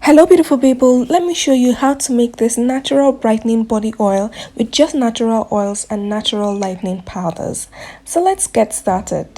Hello beautiful people, let me show you how to make this natural brightening body oil with just natural oils and natural lightening powders. So let's get started.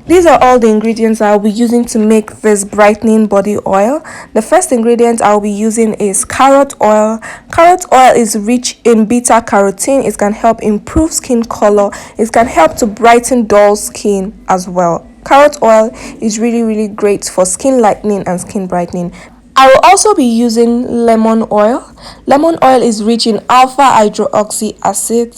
These are all the ingredients I'll be using to make this brightening body oil. The first ingredient I'll be using is carrot oil. Carrot oil is rich in beta carotene. It can help improve skin color. It can help to brighten dull skin as well. Carrot oil is really great for skin lightening and skin brightening. I will also be using lemon oil. Lemon oil is rich in alpha hydroxy acid.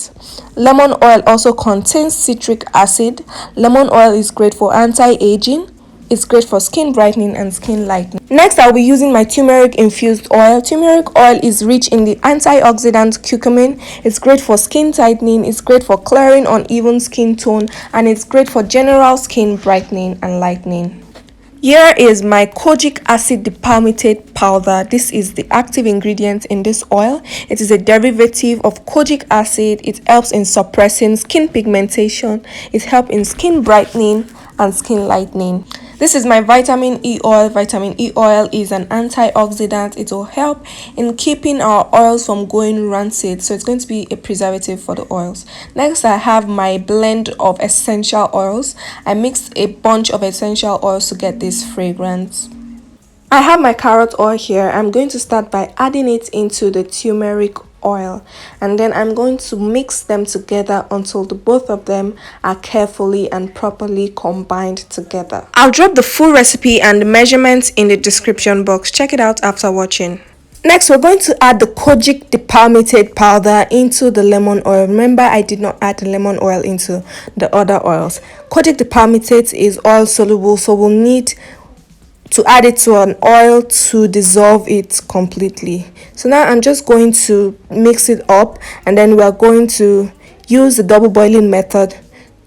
Lemon oil also contains citric acid. Lemon oil is great for anti-aging. It's great for skin brightening and skin lightening. Next, I'll be using my turmeric infused oil. Turmeric oil is rich in the antioxidant curcumin. It's great for skin tightening. It's great for clearing uneven skin tone. And it's great for general skin brightening and lightening. Here is my Kojic acid dipalmitate powder. This is the active ingredient in this oil. It is a derivative of kojic acid. It helps in suppressing skin pigmentation. It helps in skin brightening and skin lightening. This is my vitamin E oil. Vitamin E oil is an antioxidant. It will help in keeping our oils from going rancid. So it's going to be a preservative for the oils. Next, I have my blend of essential oils. I mixed a bunch of essential oils to get this fragrance. I have my carrot oil here. I'm going to start by adding it into the turmeric oil, and then I'm going to mix them together until the both of them are carefully and properly combined together. I'll drop the full recipe and the measurements in the description box. Check it out after watching. Next, we're going to add the Kojic dipalmitate powder into the lemon oil. Remember, I did not add the lemon oil into the other oils. Kojic dipalmitate is oil soluble, so we'll need to add it to an oil to dissolve it completely. So now I'm just going to mix it up, and then we're going to use the double boiling method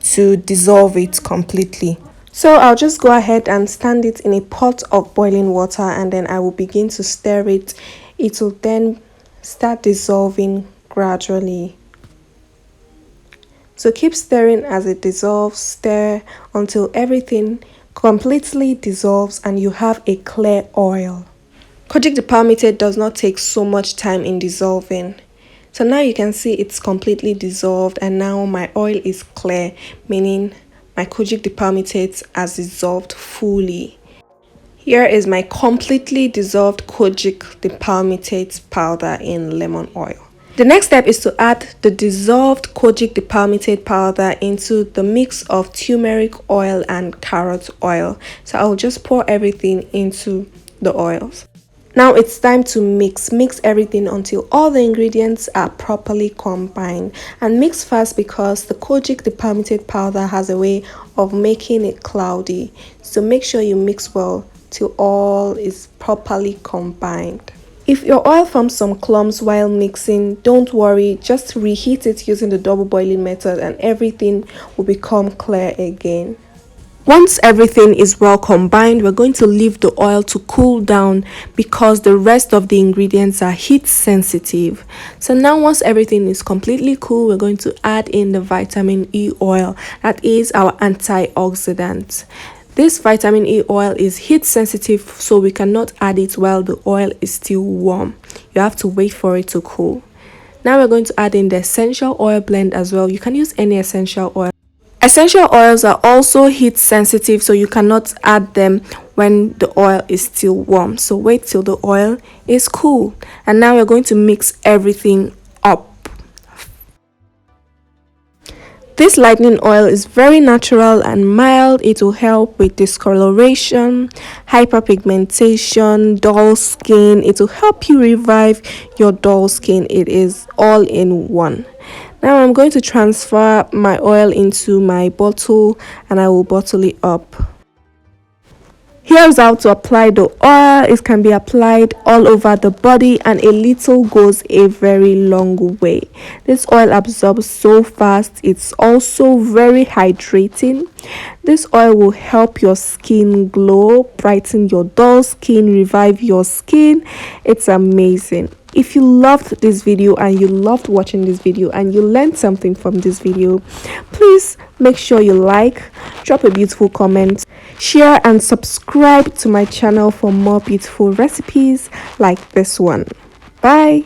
to dissolve it completely. So I'll just go ahead and stand it in a pot of boiling water, and then I will begin to stir it. It will then start dissolving gradually. So keep stirring as it dissolves. Stir until everything completely dissolves and you have a clear oil. Kojic dipalmitate does not take so much time in dissolving. So now you can see it's completely dissolved, and now my oil is clear, meaning my Kojic dipalmitate has dissolved fully. Here is my completely dissolved Kojic dipalmitate powder in lemon oil. The next step is to add the dissolved Kojic dipalmitate powder into the mix of turmeric oil and carrot oil. So I'll just pour everything into the oils. Now it's time to mix everything until all the ingredients are properly combined. And mix fast because the Kojic dipalmitate powder has a way of making it cloudy. So make sure you mix well till all is properly combined. If your oil forms some clumps while mixing, don't worry, just reheat it using the double boiling method and everything will become clear again. Once everything is well combined, we're going to leave the oil to cool down because the rest of the ingredients are heat sensitive. So now once everything is completely cool, we're going to add in the vitamin E oil. That is our antioxidant. This vitamin E oil is heat sensitive, so we cannot add it while the oil is still warm. You have to wait for it to cool. Now we're going to add in the essential oil blend as well. You can use any essential oil. Essential oils are also heat sensitive, so you cannot add them when the oil is still warm. So wait till the oil is cool. And now we're going to mix everything up. This lightening oil is very natural and mild. It will help with discoloration, hyperpigmentation, dull skin. It will help you revive your dull skin. It is all in one. Now I'm going to transfer my oil into my bottle and I will bottle it up. Here's how to apply the oil. It can be applied all over the body and a little goes a very long way. This oil absorbs so fast. It's also very hydrating. This oil will help your skin glow, brighten your dull skin, revive your skin. It's amazing. If you loved this video and you loved watching this video and you learned something from this video, please make sure you like, drop a beautiful comment, share and subscribe to my channel for more beautiful recipes like this one. Bye.